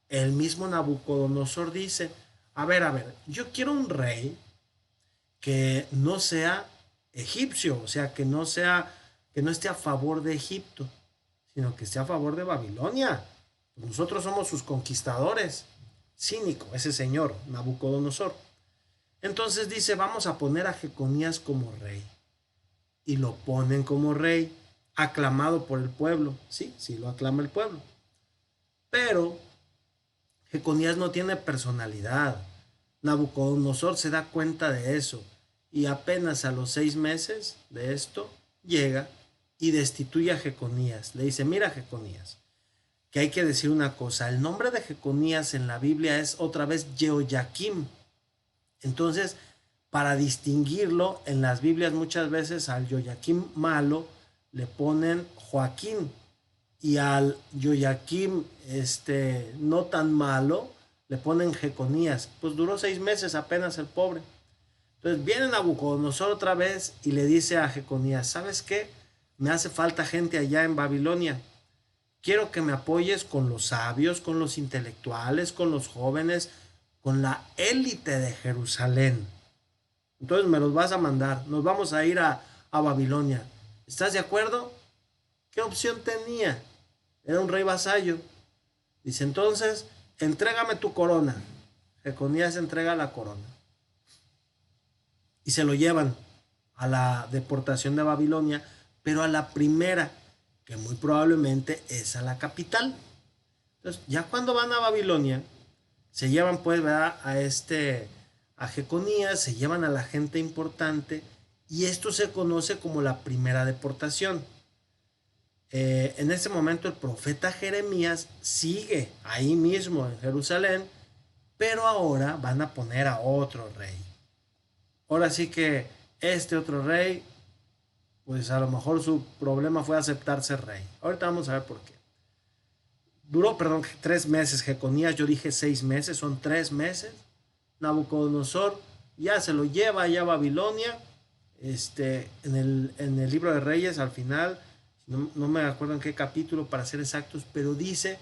el mismo Nabucodonosor dice, a ver, yo quiero un rey que no sea egipcio, o sea, que no esté a favor de Egipto, sino que esté a favor de Babilonia. Nosotros somos sus conquistadores. Cínico, ese señor, Nabucodonosor. Entonces dice, vamos a poner a Jeconías como rey. Y lo ponen como rey, aclamado por el pueblo. Sí, lo aclama el pueblo. Pero Jeconías no tiene personalidad. Nabucodonosor se da cuenta de eso. Y apenas a los 6 meses de esto, llega y destituye a Jeconías. Le dice, mira Jeconías, que hay que decir una cosa. El nombre de Jeconías en la Biblia es otra vez Jehoiakim. Entonces, para distinguirlo, en las Biblias muchas veces al Joaquim malo le ponen Joaquín y al Joaquim no tan malo le ponen Jeconías. Pues duró 6 meses apenas el pobre. Entonces viene Nabucodonosor otra vez y le dice a Jeconías, ¿sabes qué? Me hace falta gente allá en Babilonia. Quiero que me apoyes con los sabios, con los intelectuales, con los jóvenes, con la élite de Jerusalén. Entonces me los vas a mandar. Nos vamos a ir a Babilonia. ¿Estás de acuerdo? ¿Qué opción tenía? Era un rey vasallo. Dice, entonces, entrégame tu corona. Jeconías entrega la corona. Y se lo llevan a la deportación de Babilonia, pero a la primera, que muy probablemente es a la capital. Entonces, ya cuando van a Babilonia, se llevan pues, ¿verdad? A Jeconías, se llevan a la gente importante, y esto se conoce como la primera deportación. En ese momento el profeta Jeremías sigue ahí mismo en Jerusalén, pero ahora van a poner a otro rey. Ahora sí que este otro rey, pues a lo mejor su problema fue aceptar ser rey. Ahorita vamos a ver por qué. Duró, 3 meses Jeconías, yo dije 6 meses, son 3 meses. Nabucodonosor ya se lo lleva allá a Babilonia. En el libro de Reyes, al final, no me acuerdo en qué capítulo para ser exactos, pero dice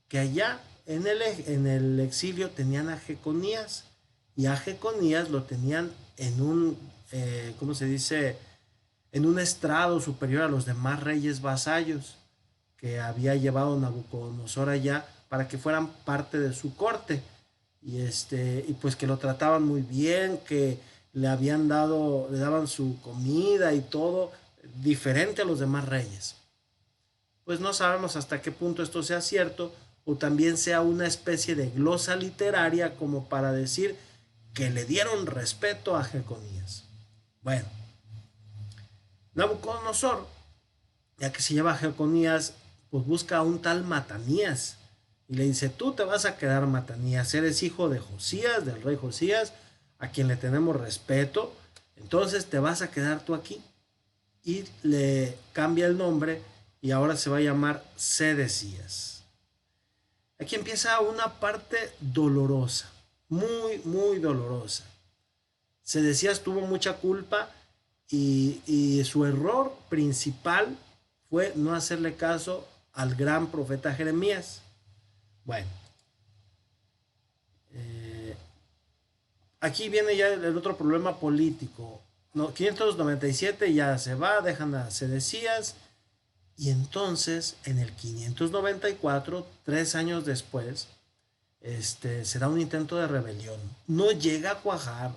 que allá en el exilio tenían a Jeconías, y a Jeconías lo tenían en un, ¿cómo se dice? En un estrado superior a los demás reyes vasallos que había llevado Nabucodonosor allá para que fueran parte de su corte. Y pues que lo trataban muy bien, que le daban su comida y todo, diferente a los demás reyes. Pues no sabemos hasta qué punto esto sea cierto, o también sea una especie de glosa literaria como para decir que le dieron respeto a Jeconías. Bueno, Nabucodonosor, ya que se lleva a Jeconías, pues busca a un tal Matanías y le dice, tú te vas a quedar, Matanías, eres hijo de Josías, del rey Josías, a quien le tenemos respeto, entonces te vas a quedar tú aquí. Y le cambia el nombre y ahora se va a llamar Sedecías. Aquí empieza una parte dolorosa, muy, muy dolorosa. Sedecías tuvo mucha culpa y su error principal fue no hacerle caso al gran profeta Jeremías. Bueno, aquí viene ya el otro problema político. 597 ya se va, dejan a Sedecías Y entonces, en el 594, 3 años después, se da un intento de rebelión. No llega a cuajar.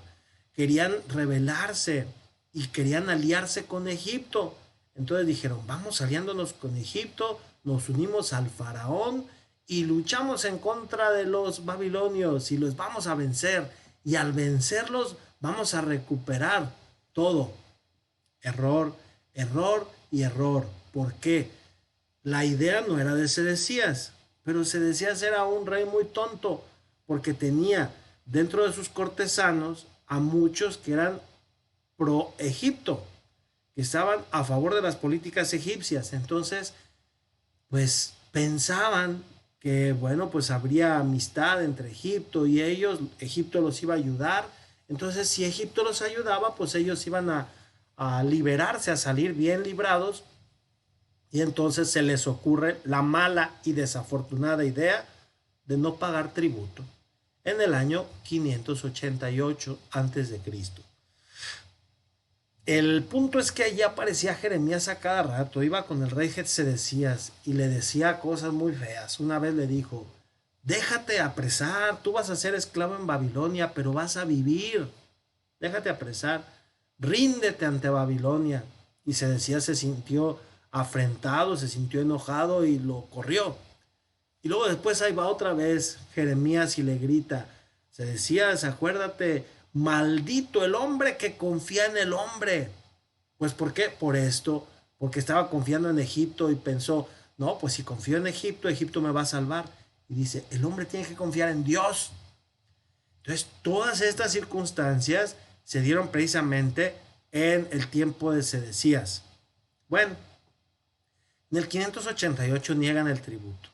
Querían rebelarse y querían aliarse con Egipto. Entonces dijeron, vamos aliándonos con Egipto, nos unimos al faraón y luchamos en contra de los babilonios y los vamos a vencer. Y al vencerlos vamos a recuperar todo. Error, error y error. ¿Por qué? La idea no era de Sedecías, pero Sedecías era un rey muy tonto, porque tenía dentro de sus cortesanos a muchos que eran pro Egipto, que estaban a favor de las políticas egipcias. Entonces, pues pensaban que, bueno, pues habría amistad entre Egipto y ellos, Egipto los iba a ayudar. Entonces, si Egipto los ayudaba, pues ellos iban a liberarse, a salir bien librados. Y entonces se les ocurre la mala y desafortunada idea de no pagar tributo en el año 588 a.C. El punto es que allí aparecía Jeremías a cada rato, iba con el rey Sedecías y le decía cosas muy feas. Una vez le dijo, déjate apresar, tú vas a ser esclavo en Babilonia, pero vas a vivir. Déjate apresar, ríndete ante Babilonia. Y Sedecías se sintió afrentado, se sintió enojado y lo corrió. Y luego después ahí va otra vez Jeremías y le grita, Sedecías, acuérdate, maldito el hombre que confía en el hombre. Pues ¿por qué? Por esto, porque estaba confiando en Egipto y pensó, no, pues si confío en Egipto, Egipto me va a salvar. Y dice, el hombre tiene que confiar en Dios. Entonces, todas estas circunstancias se dieron precisamente en el tiempo de Sedecías. Bueno, en el 588 niegan el tributo.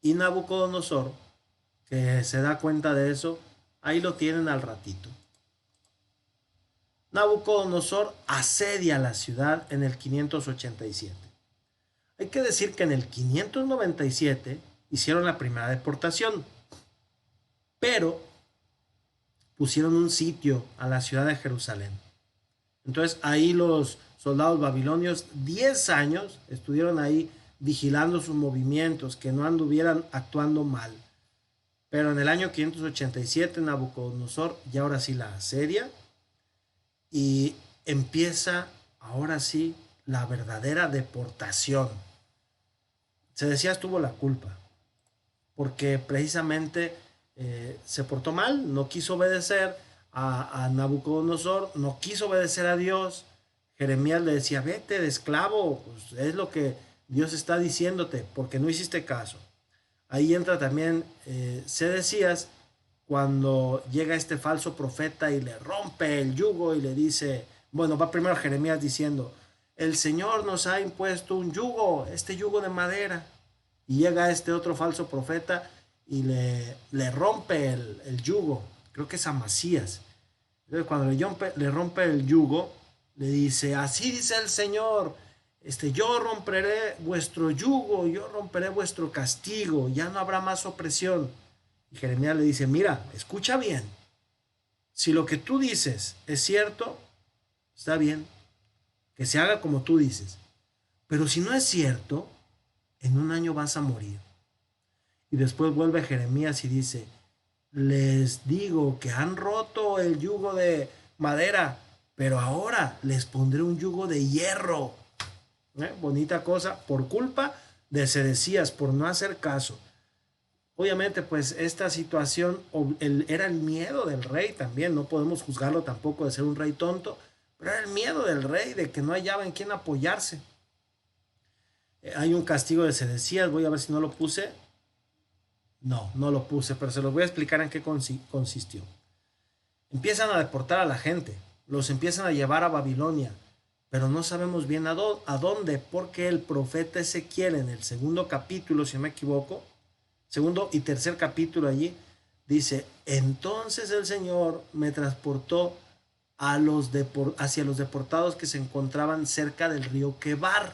Y Nabucodonosor, que se da cuenta de eso, ahí lo tienen al ratito. Nabucodonosor asedia la ciudad en el 587. Hay que decir que en el 597 hicieron la primera deportación, pero pusieron un sitio a la ciudad de Jerusalén. Entonces ahí los soldados babilonios 10 años estuvieron ahí vigilando sus movimientos, que no anduvieran actuando mal. Pero en el año 587 Nabucodonosor ya ahora sí la asedia y empieza ahora sí la verdadera deportación. Sedecías tuvo la culpa porque precisamente se portó mal, no quiso obedecer a Nabucodonosor, no quiso obedecer a Dios. Jeremías le decía, vete de esclavo, pues es lo que Dios está diciéndote, porque no hiciste caso. Ahí entra también Sedecías cuando llega este falso profeta y le rompe el yugo y le dice, bueno, va primero Jeremías diciendo, el Señor nos ha impuesto un yugo, este yugo de madera. Y llega este otro falso profeta y le rompe el yugo, creo que es Amasías. Entonces cuando le rompe el yugo, le dice, así dice el Señor, yo romperé vuestro yugo, yo romperé vuestro castigo, ya no habrá más opresión. Y Jeremías le dice, mira, escucha bien, si lo que tú dices es cierto, está bien, que se haga como tú dices, pero si no es cierto, en un año vas a morir. Y después vuelve Jeremías y dice, les digo que han roto el yugo de madera, pero ahora les pondré un yugo de hierro. Bonita cosa, por culpa de Sedecías, por no hacer caso. Obviamente, pues esta situación era el miedo del rey también, no podemos juzgarlo tampoco de ser un rey tonto, pero era el miedo del rey de que no hallaba en quién apoyarse. Hay un castigo de Sedecías, voy a ver si no lo puse. No lo puse, pero se los voy a explicar en qué consistió. Empiezan a deportar a la gente, los empiezan a llevar a Babilonia, pero no sabemos bien a dónde, porque el profeta Ezequiel en el segundo capítulo, si no me equivoco, segundo y tercer capítulo allí, dice, entonces el Señor me transportó hacia los deportados que se encontraban cerca del río Quebar,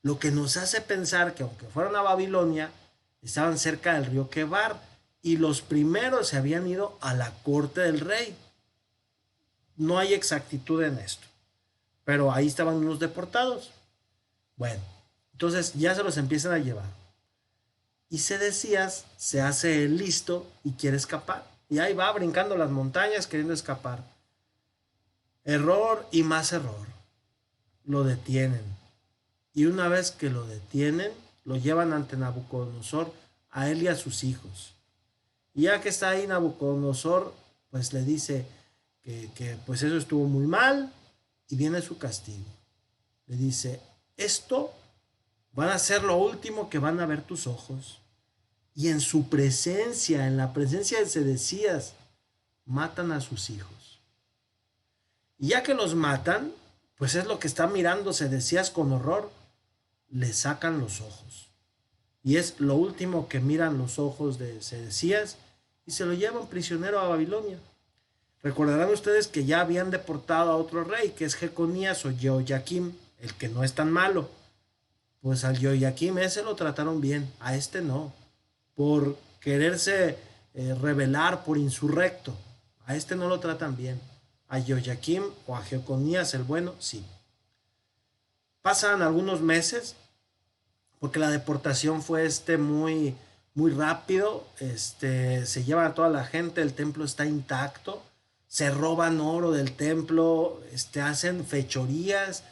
lo que nos hace pensar que aunque fueron a Babilonia, estaban cerca del río Quebar y los primeros se habían ido a la corte del rey. No hay exactitud en esto, pero ahí estaban unos deportados. Bueno, entonces ya se los empiezan a llevar. Y Sedecías se hace listo y quiere escapar. Y ahí va brincando las montañas queriendo escapar. Error y más error. Lo detienen. Y una vez que lo detienen, lo llevan ante Nabucodonosor, a él y a sus hijos. Y ya que está ahí Nabucodonosor, pues le dice que pues eso estuvo muy mal y viene su castigo. Le dice, esto van a ser lo último que van a ver tus ojos. Y en su presencia, en la presencia de Sedecías, matan a sus hijos. Y ya que los matan, pues es lo que está mirando Sedecías con horror. Le sacan los ojos. Y es lo último que miran los ojos de Sedecías y se lo llevan prisionero a Babilonia. Recordarán ustedes que ya habían deportado a otro rey, que es Jeconías o Jehoiakim, el que no es tan malo. Pues al Jehoiakim ese lo trataron bien, a este no, por quererse rebelar, por insurrecto. A este no lo tratan bien. A Jehoiakim o a Jeconías el bueno, sí. Pasan algunos meses, porque la deportación fue muy rápido, se llevan a toda la gente, el templo está intacto, se roban oro del templo, hacen fechorías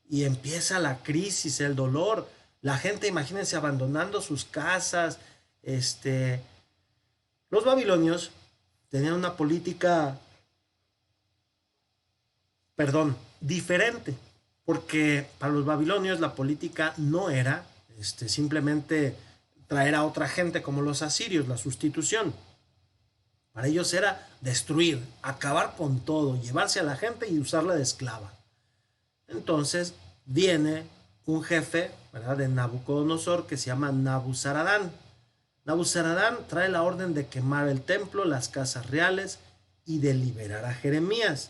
y empieza la crisis, el dolor. La gente, imagínense, abandonando sus casas. Los babilonios tenían una política, perdón, diferente, porque para los babilonios la política no era simplemente traer a otra gente como los asirios, la sustitución. Para ellos era destruir, acabar con todo, llevarse a la gente y usarla de esclava. Entonces viene un jefe, ¿verdad?, de Nabucodonosor, que se llama Nabuzaradán. Nabuzaradán trae la orden de quemar el templo, las casas reales y de liberar a Jeremías,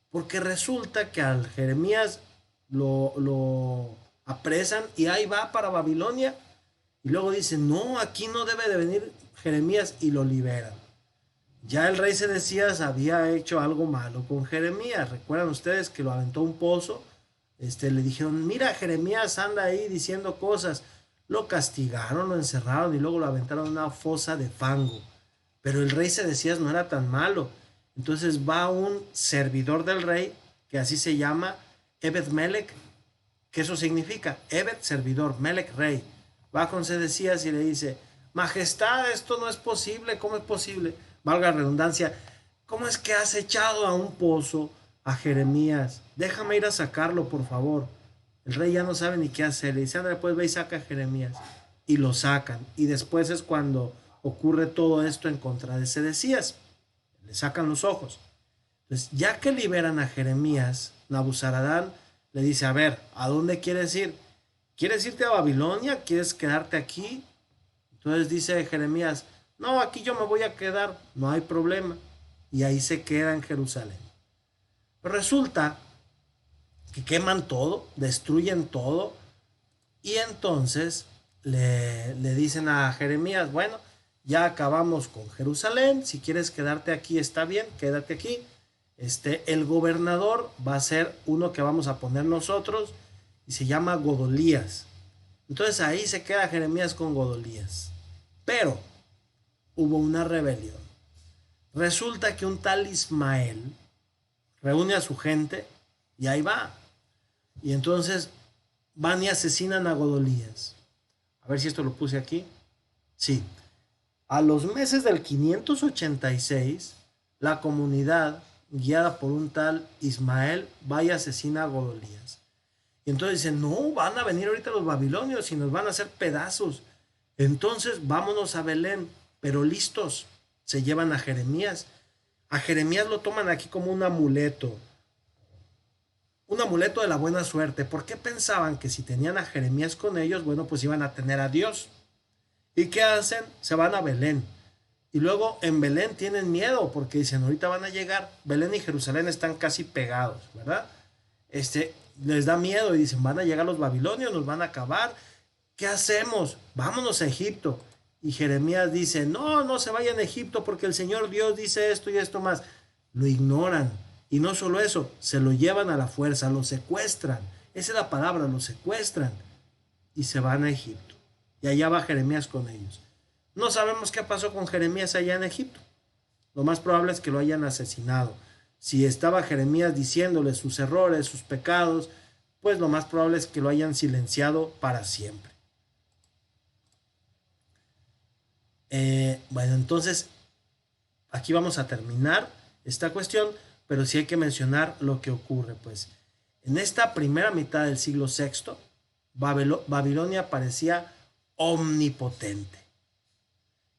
porque resulta que al Jeremías lo apresan y ahí va para Babilonia. Y luego dicen, no, aquí no debe de venir Jeremías, y lo liberan. Ya el rey Sedecías había hecho algo malo con Jeremías. Recuerdan ustedes que lo aventó a un pozo. Le dijeron, mira, Jeremías anda ahí diciendo cosas. Lo castigaron, lo encerraron y luego lo aventaron a una fosa de fango. Pero el rey Sedecías no era tan malo. Entonces va un servidor del rey, que así se llama, Ebed-Melech, que eso significa Ebed, servidor, Melech, rey. Va con Sedecías y le dice, majestad, esto no es posible. ¿Cómo es posible? Valga la redundancia, ¿cómo es que has echado a un pozo a Jeremías? Déjame ir a sacarlo, por favor. El rey ya no sabe ni qué hacer. Le dice, André, pues ve y saca a Jeremías. Y lo sacan. Y después es cuando ocurre todo esto en contra de Sedecías. Le sacan los ojos. Entonces, ya que liberan a Jeremías, Nabuzaradán le dice, a ver, ¿a dónde quieres ir? ¿Quieres irte a Babilonia? ¿Quieres quedarte aquí? Entonces dice Jeremías, no, aquí yo me voy a quedar, no hay problema. Y ahí se queda en Jerusalén. Pero resulta que queman todo, destruyen todo, y entonces le dicen a Jeremías, bueno, ya acabamos con Jerusalén, si quieres quedarte aquí está bien, quédate aquí. El gobernador va a ser uno que vamos a poner nosotros y se llama Godolías. Entonces ahí se queda Jeremías con Godolías. Pero hubo una rebelión. Resulta que un tal Ismael reúne a su gente y ahí va. Y entonces van y asesinan a Godolías. A ver si esto lo puse aquí. Sí. A los meses del 586, la comunidad, guiada por un tal Ismael, va y asesina a Godolías. Y entonces dicen, no, van a venir ahorita los babilonios y nos van a hacer pedazos. Entonces vámonos a Belén, pero listos. Se llevan a Jeremías. A Jeremías lo toman aquí como un amuleto de la buena suerte. ¿Por qué pensaban que si tenían a Jeremías con ellos, bueno, pues iban a tener a Dios? ¿Y qué hacen? Se van a Belén. Y luego en Belén tienen miedo porque dicen, ahorita van a llegar. Belén y Jerusalén están casi pegados, ¿verdad? Les da miedo y dicen, van a llegar los babilonios, nos van a acabar. ¿Qué hacemos? Vámonos a Egipto. Y Jeremías dice, no, no se vayan a Egipto porque el Señor Dios dice esto y esto más. Lo ignoran. Y no solo eso, se lo llevan a la fuerza, lo secuestran. Esa es la palabra, lo secuestran. y se van a Egipto. Y allá va Jeremías con ellos. No sabemos qué pasó con Jeremías allá en Egipto. Lo más probable es que lo hayan asesinado. Si estaba Jeremías diciéndole sus errores, sus pecados, pues lo más probable es que lo hayan silenciado para siempre. Bueno, entonces aquí vamos a terminar esta cuestión, pero sí hay que mencionar lo que ocurre. Pues en esta primera mitad del siglo VI, Babilonia parecía omnipotente.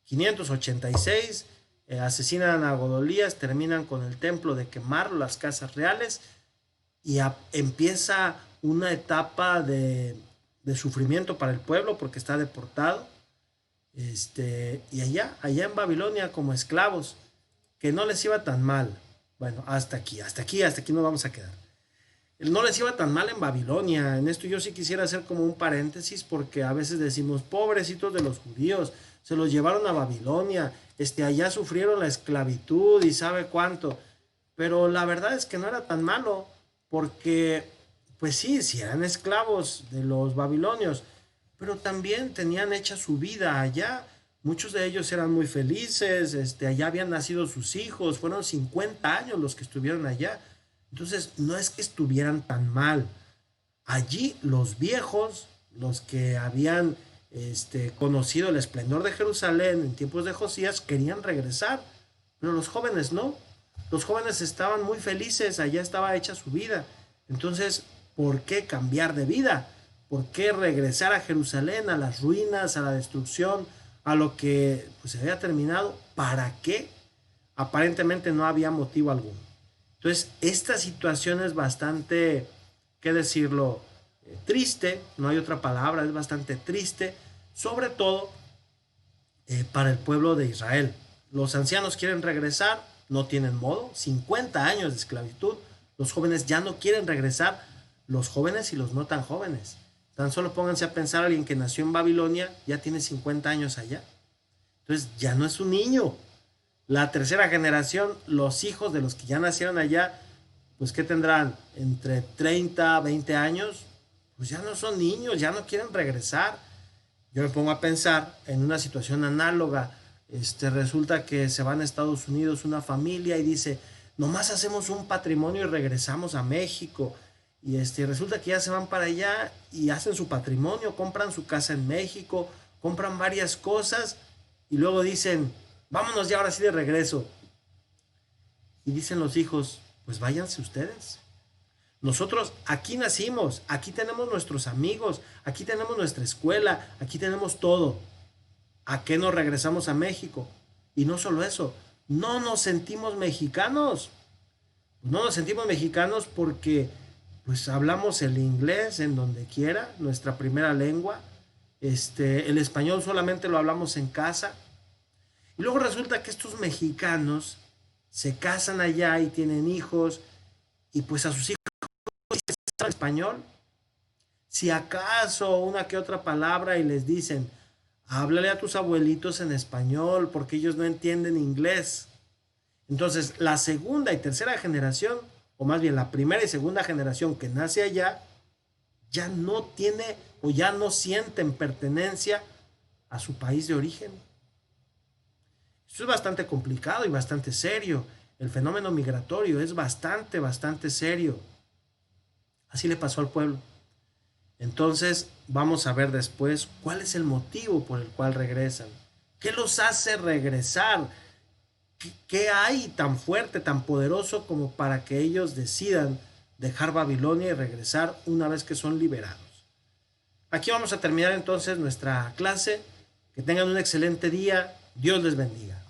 586, asesinan a Godolías, terminan con el templo de quemar las casas reales y empieza una etapa de sufrimiento para el pueblo porque está deportado. Y allá en Babilonia como esclavos, que no les iba tan mal. Bueno, hasta aquí nos vamos a quedar. No les iba tan mal en Babilonia. En esto yo sí quisiera hacer como un paréntesis porque a veces decimos, pobrecitos de los judíos, se los llevaron a Babilonia, allá sufrieron la esclavitud y sabe cuánto. Pero la verdad es que no era tan malo porque, pues sí eran esclavos de los babilonios, pero también tenían hecha su vida allá. Muchos de ellos eran muy felices, allá habían nacido sus hijos, fueron 50 años los que estuvieron allá. Entonces, no es que estuvieran tan mal. Allí los viejos, los que habían conocido el esplendor de Jerusalén en tiempos de Josías, querían regresar, pero los jóvenes no. Los jóvenes estaban muy felices, allá estaba hecha su vida. Entonces, ¿por qué cambiar de vida? ¿Por qué regresar a Jerusalén, a las ruinas, a la destrucción, a lo que pues, se había terminado? ¿Para qué? Aparentemente no había motivo alguno. Entonces, esta situación es bastante, ¿qué decirlo? Triste, no hay otra palabra, es bastante triste, sobre todo para el pueblo de Israel. Los ancianos quieren regresar, no tienen modo, 50 años de esclavitud, los jóvenes ya no quieren regresar, los jóvenes y los no tan jóvenes. Tan solo pónganse a pensar, alguien que nació en Babilonia ya tiene 50 años allá. Entonces ya no es un niño. La tercera generación, los hijos de los que ya nacieron allá, pues ¿qué tendrán? Entre 30, 20 años, pues ya no son niños, ya no quieren regresar. Yo me pongo a pensar en una situación análoga. Resulta que se van a Estados Unidos una familia y dice, nomás hacemos un patrimonio y regresamos a México. Y resulta que ya se van para allá y hacen su patrimonio, compran su casa en México, compran varias cosas y luego dicen, vámonos ya ahora sí de regreso. Y dicen los hijos, pues váyanse ustedes. Nosotros aquí nacimos, aquí tenemos nuestros amigos, aquí tenemos nuestra escuela, aquí tenemos todo. ¿A qué nos regresamos a México? Y no solo eso, no nos sentimos mexicanos. No nos sentimos mexicanos porque pues hablamos el inglés en donde quiera, nuestra primera lengua. El español solamente lo hablamos en casa. Y luego resulta que estos mexicanos se casan allá y tienen hijos y pues a sus hijos hablan español. Si acaso una que otra palabra y les dicen, háblale a tus abuelitos en español porque ellos no entienden inglés. Entonces la segunda y tercera generación, o más bien la primera y segunda generación que nace allá, ya no tiene o ya no sienten pertenencia a su país de origen. Esto es bastante complicado y bastante serio. El fenómeno migratorio es bastante serio. Así le pasó al pueblo. Entonces vamos a ver después cuál es el motivo por el cual regresan. ¿Qué los hace regresar? ¿Qué hay tan fuerte, tan poderoso como para que ellos decidan dejar Babilonia y regresar una vez que son liberados? Aquí vamos a terminar entonces nuestra clase. Que tengan un excelente día. Dios les bendiga.